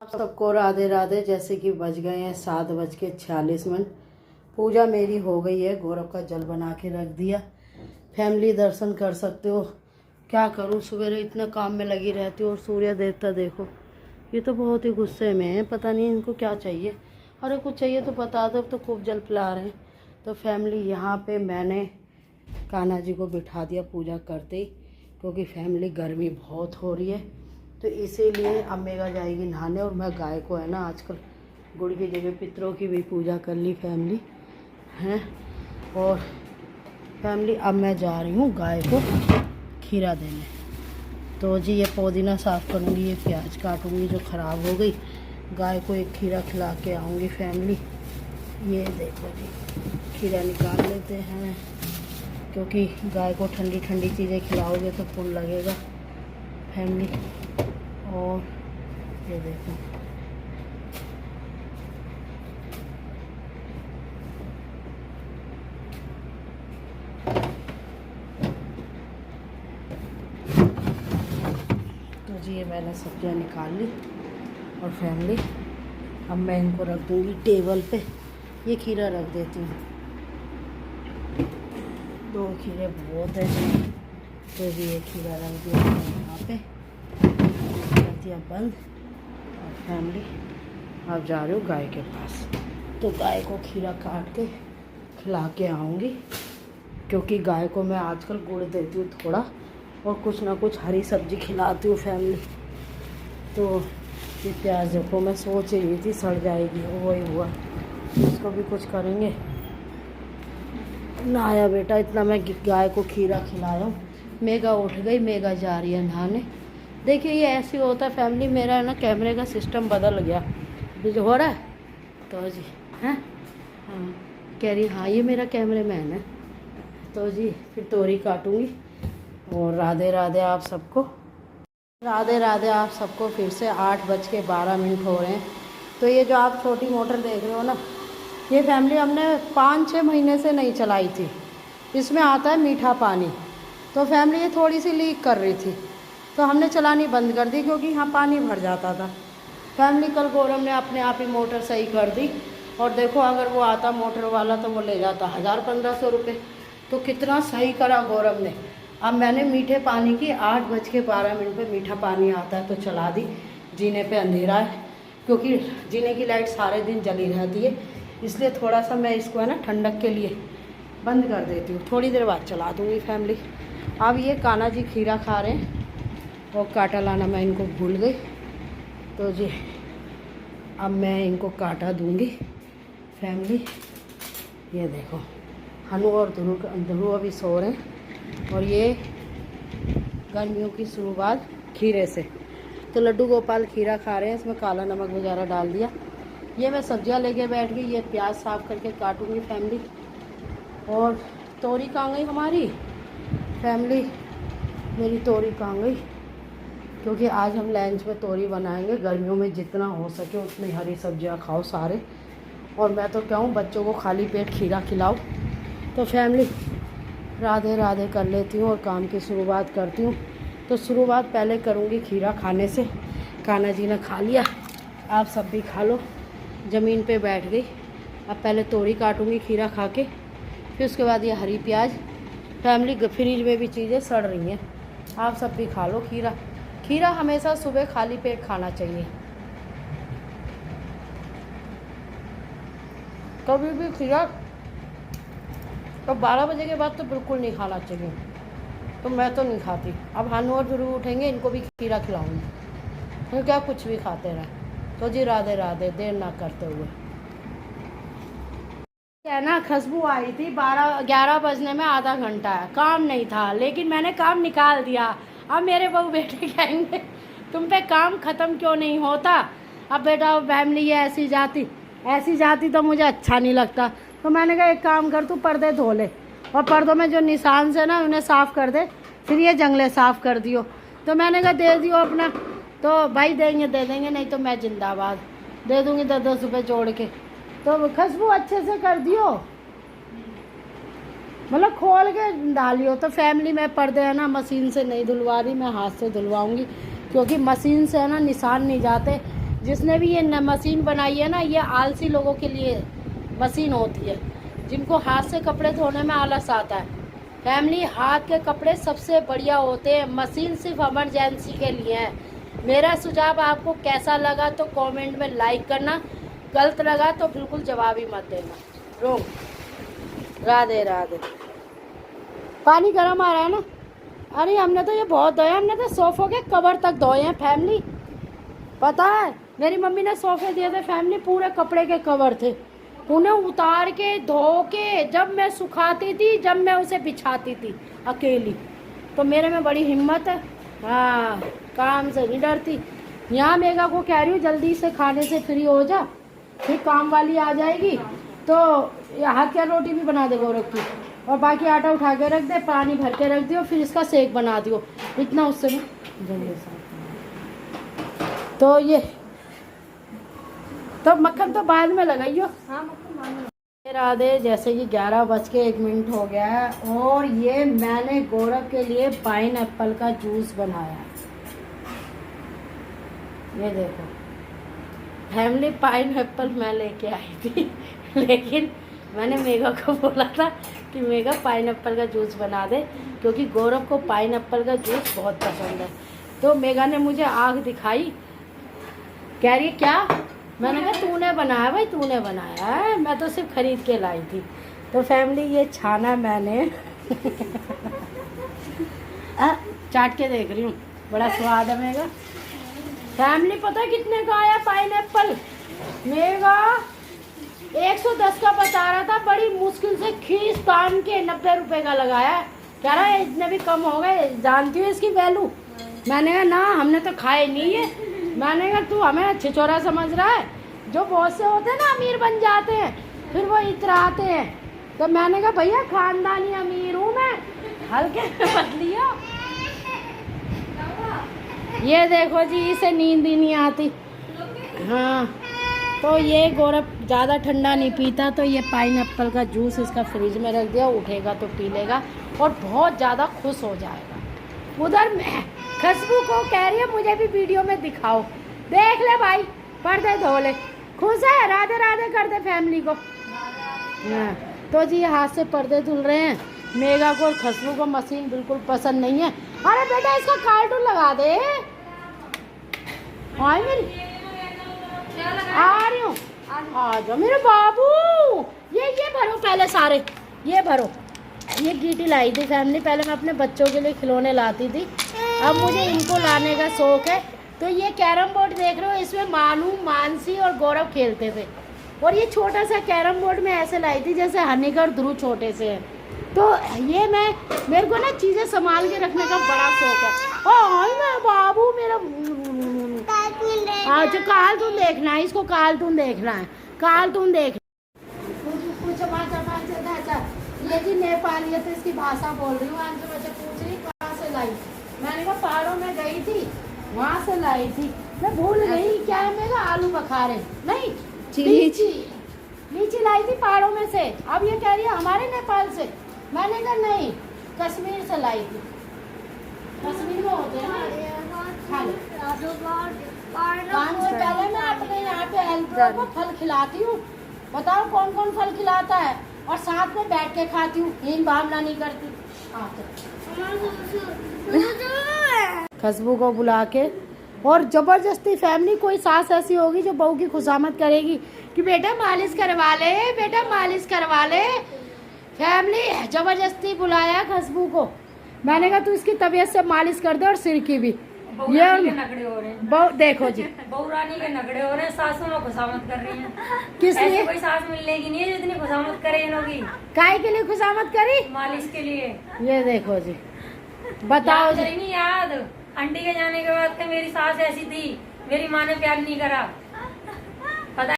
आप सबको राधे राधे। जैसे कि बज गए हैं 7:46। पूजा मेरी हो गई है। गौरव का जल बना के रख दिया। फैमिली दर्शन कर सकते हो। क्या करूं, सवेरे इतना काम में लगी रहती हूँ और सूर्य देवता देखो, ये तो बहुत ही गुस्से में है। पता नहीं इनको क्या चाहिए। अरे कुछ चाहिए तो बता दो, तो खूब जल पिला रहे हैं। तो फैमिली यहाँ पे मैंने कान्हा जी को बिठा दिया पूजा करते ही, क्योंकि फैमिली गर्मी बहुत हो रही है। तो इसीलिए अब मेगा जाएगी नहाने, और मैं गाय को है ना आजकल गुड़ की जगह पितरों की भी पूजा कर ली फैमिली हैं। और फैमिली अब मैं जा रही हूँ गाय को खीरा देने। तो जी ये पुदीना साफ़ करूँगी, ये प्याज काटूँगी जो ख़राब हो गई, गाय को एक खीरा खिला के आऊँगी फैमिली। ये देखो जी खीरा निकाल लेते हैं, क्योंकि गाय को ठंडी ठंडी चीज़ें खिलाओगे तो पुण्य लगेगा फैमिली। और ये देखो तो जी ये मैंने सब्जियां निकाल ली। और फैमिली अब मैं इनको रख दूँगी टेबल पे। ये खीरा रख देती हूँ, 2 खीरे बहुत है जी। तो भी ये खीरा रख दिया यहाँ पे, कर दिया बंद। और फैमिली अब जा रही हूँ गाय के पास। तो गाय को खीरा काट के खिला के आऊँगी, क्योंकि गाय को मैं आजकल गुड़ देती हूँ थोड़ा, और कुछ ना कुछ हरी सब्जी खिलाती हूँ फैमिली। तो ये प्याज देखो, मैं सोच रही थी सड़ जाएगी, वही हुआ। इसको भी कुछ करेंगे। नहाया बेटा, इतना मैं गाय को खीरा खिलाया हूँ। मेगा उठ गई, मेगा जा रही है नहाने। देखिए ये ऐसे होता है फैमिली, मेरा है ना कैमरे का सिस्टम बदल गया जो हो रहा है। तो जी हैं, हाँ कह रही हाँ ये मेरा कैमरे मैन है। तो जी फिर तोरी काटूँगी। और राधे राधे आप सबको, राधे राधे आप सबको। फिर से 8:12 हो रहे हैं। तो ये जो आप छोटी मोटर देख रहे हो ना, ये फैमिली हमने 5-6 महीने से नहीं चलाई थी। इसमें आता है मीठा पानी। तो फैमिली ये थोड़ी सी लीक कर रही थी, तो हमने चलानी बंद कर दी, क्योंकि यहाँ पानी भर जाता था फैमिली। कल गौरव ने अपने आप ही मोटर सही कर दी। और देखो अगर वो आता मोटर वाला तो वो ले जाता 1000-1500 रुपये। तो कितना सही करा गौरव ने। अब मैंने मीठे पानी की 8:12 पे मीठा पानी आता है तो चला दी। जीने पे अंधेरा है, क्योंकि जीने की लाइट सारे दिन जली रहती है, इसलिए थोड़ा सा मैं इसको है ना ठंडक के लिए बंद कर देती हूँ। थोड़ी देर बाद चला दूँगी फैमिली। अब ये कान्हा जी खीरा खा रहे हैं, और काटा लाना मैं इनको भूल गई। तो जी अब मैं इनको काटा दूँगी फैमिली। ये देखो हनु और ध्रुव अभी सो रहे हैं। और ये गर्मियों की शुरुआत खीरे से। तो लड्डू गोपाल खीरा खा रहे हैं, इसमें काला नमक वगैरह डाल दिया। ये मैं सब्जियां लेके बैठ गई। ये प्याज साफ़ करके काटूंगी फैमिली। और तोरी कहाँ गई हमारी फैमिली, मेरी तोरी कहाँ गई, क्योंकि आज हम लंच में तोरी बनाएंगे। गर्मियों में जितना हो सके उतनी हरी सब्जियां खाओ सारे। और मैं तो कहूँ बच्चों को खाली पेट खीरा खिलाओ। तो फैमिली राधे राधे कर लेती हूँ और काम की शुरुआत करती हूँ। तो शुरुआत पहले करूँगी खीरा खाने से। कान्हा जी ने खा लिया, आप सब भी खा लो। ज़मीन पे बैठ गई। अब पहले तोरी काटूँगी खीरा खा के, फिर उसके बाद ये हरी प्याज। फैमिली फ्रिज में भी चीज़ें सड़ रही हैं, आप सब भी खा लो खीरा। खीरा हमेशा सुबह खाली पेट खाना चाहिए। कभी भी खीरा तो 12 बजे के बाद तो बिल्कुल नहीं खाना चाहिए। तो मैं तो नहीं खाती। अब हानू और ध्रुव उठेंगे, इनको भी खीरा खिलाऊंगी, तो क्या कुछ भी खाते रहे। तो जी राधे राधे, देर ना करते हुए। क्या ना खुशबू आई थी 12-11 बजने में आधा घंटा है, काम नहीं था, लेकिन मैंने काम निकाल दिया। अब मेरे बहू बेटे कहेंगे तुम पे काम ख़त्म क्यों नहीं होता। अब बेटा फैमिली ये ऐसी जाती तो मुझे अच्छा नहीं लगता। तो मैंने कहा एक काम कर, तू पर्दे धो ले, और पर्दों में जो निशान से ना उन्हें साफ़ कर दे, फिर ये जंगले साफ़ कर दियो। तो मैंने कहा दे दियो अपना। तो भाई देंगे दे देंगे, नहीं तो मैं जिंदाबाद दे दूँगी 10-10 रुपये जोड़ के। तो खुशबू अच्छे से कर दियो, मतलब खोल के डालियो। तो फैमिली में पर्दे है ना मशीन से नहीं धुलवा रही, मैं हाथ से धुलवाऊँगी, क्योंकि मशीन से है ना निशान नहीं जाते। जिसने भी ये मशीन बनाई है ना, ये आलसी लोगों के लिए मशीन होती है, जिनको हाथ से कपड़े धोने में आलस आता है। फैमिली, हाथ के कपड़े सबसे बढ़िया होते हैं, मशीन सिर्फ इमरजेंसी के लिए है। मेरा सुझाव आपको कैसा लगा तो कमेंट में लाइक करना, गलत लगा तो बिल्कुल जवाब ही मत देना। राधे राधे। पानी गर्म आ रहा है ना। अरे हमने तो ये बहुत धोया, हमने तो सोफों के कवर तक धोए हैं फैमिली। पता है, मेरी मम्मी ने सोफे दिए थे फैमिली, पूरे कपड़े के कवर थे, उन्हें उतार के धो के जब मैं सुखाती थी, जब मैं उसे बिछाती थी अकेली, तो मेरे में बड़ी हिम्मत है। हाँ, काम से नहीं डरती। यहाँ मेगा को कह रही हूँ जल्दी से खाने से फ्री हो जा, फिर काम वाली आ जाएगी तो हाथ क्या रोटी भी बना दे गोरख की, और बाकी आटा उठा के रख दे, पानी भर के रख दियो, फिर इसका सेक बना दियो, इतना उससे भी जल्दी से। तो ये तो मक्खन तो बाद में लगाइयो। हाँ, मक्खन राधे। जैसे कि 11:01 हो गया है और ये मैंने गौरव के लिए पाइनएप्पल का जूस बनाया। ये देखो फैमिली, पाइनएप्पल मैं लेके आई थी लेकिन मैंने मेगा को बोला था कि मेगा पाइनएप्पल का जूस बना दे, क्योंकि गौरव को पाइनएप्पल का जूस बहुत पसंद है। तो मेगा ने मुझे आँख दिखाई, कह रही क्या? मैंने कहा तूने बनाया भाई, तूने बनाया है, मैं तो सिर्फ खरीद के लाई थी। तो फैमिली, ये छाना मैंने चाट के देख रही हूँ, बड़ा स्वाद है मेगा। फैमिली, पता है कितने का आया पाइनएप्पल? मेगा 110 का बता रहा था, बड़ी मुश्किल से खींच तान के 90 रुपए का लगाया। कह रहा है इतने भी कम हो गए, जानती हो इसकी वैल्यू? मैंने कहा ना, हमने तो खाए नहीं है। मैंने कहा तू हमें छिछोरा समझ रहा है? जो बहुत से होते हैं ना अमीर बन जाते हैं, फिर वो इतराते हैं। तो मैंने कहा भैया खानदानी अमीर हूँ मैं, हल्के में मत लियो। ये देखो जी, इसे नींद ही नहीं आती। हाँ, तो ये गौरव ज़्यादा ठंडा नहीं पीता, तो ये पाइनएप्पल का जूस इसका फ्रिज में रख दिया, उठेगा तो पी लेगा और बहुत ज़्यादा खुश हो जाएगा। उधर मैं खुशबू को कह रही है मुझे भी वीडियो में दिखाओ, देख ले भाई, पर्दे धो ले, खुश है, राधे राधे कर दे फैमिली को। हाँ, तो जी हाथ से पर्दे धुल रहे हैं। मेगा को और खुशबू को मशीन बिल्कुल पसंद नहीं है। अरे बेटा इसका कार्टून लगा दे। आई मेरी, आ रही हूँ, आ जाओ मेरे बाबू। ये भरो पहले सारे, ये भरो। ये गीटी लाई थी फैमिली, पहले मैं अपने बच्चों के लिए खिलौने लाती थी, अब मुझे इनको लाने का शौक है। तो ये कैरम बोर्ड देख रहे हो, इसमें मानू, मानसी और गौरव खेलते थे। और ये छोटा सा कैरम बोर्ड में ऐसे लाई थी जैसे हनीगर ध्रुव छोटे से हैं। तो ये मेरे को ना चीज़ें संभाल के रखने का बड़ा शौक है। और मैं बाबू मेरा अच्छा कार्टून देखना है, इसको कार्टून देखना है, कार्टून देखना। ये जी नेपाली है, तो इसकी भाषा बोल रही हूँ। आज बच्चे पूछ रही कहाँ से लाई, मैंने कहा पहाड़ों में गई थी, वहाँ से लाई थी। मैं भूल गई क्या है मेरा, आलू बखारे नहीं, लीची लाई थी पहाड़ों में से। अब ये कह रही है हमारे नेपाल से। मैंने कहा नहीं, कश्मीर से लाई थी, कश्मीर में होते हैं से पहले मैं अपने यहाँ पे हेल्पर को फल खिलाती हूँ। बताओ कौन कौन फल खिलाता है, और साथ में बैठ के खाती हूँ, हीन भावना नहीं करती। खुशबू को बुला के और जबरदस्ती फैमिली, कोई सास ऐसी होगी जो बहू की खुशामद करेगी कि बेटा मालिश करवा ले, बेटा मालिश करवा ले। फैमिली जबरदस्ती बुलाया खुशबू को, मैंने कहा तू इसकी तबीयत से मालिश कर दे और सिर की भी। ये नखड़े हो रहे हैं, देखो जी बहू रानी के नखड़े हो रहे हैं, सासू में खुशामद कर रही हैं। किस लिए? कोई सास मिलेगी नहीं है जितनी खुशामद करे इनकी। काय के लिए खुशामद करी? मालिश के लिए। ये देखो जी, बताओ जी। नहीं याद, आंटी के जाने के बाद मेरी सास ऐसी थी, मेरी माँ ने प्यार नहीं करा।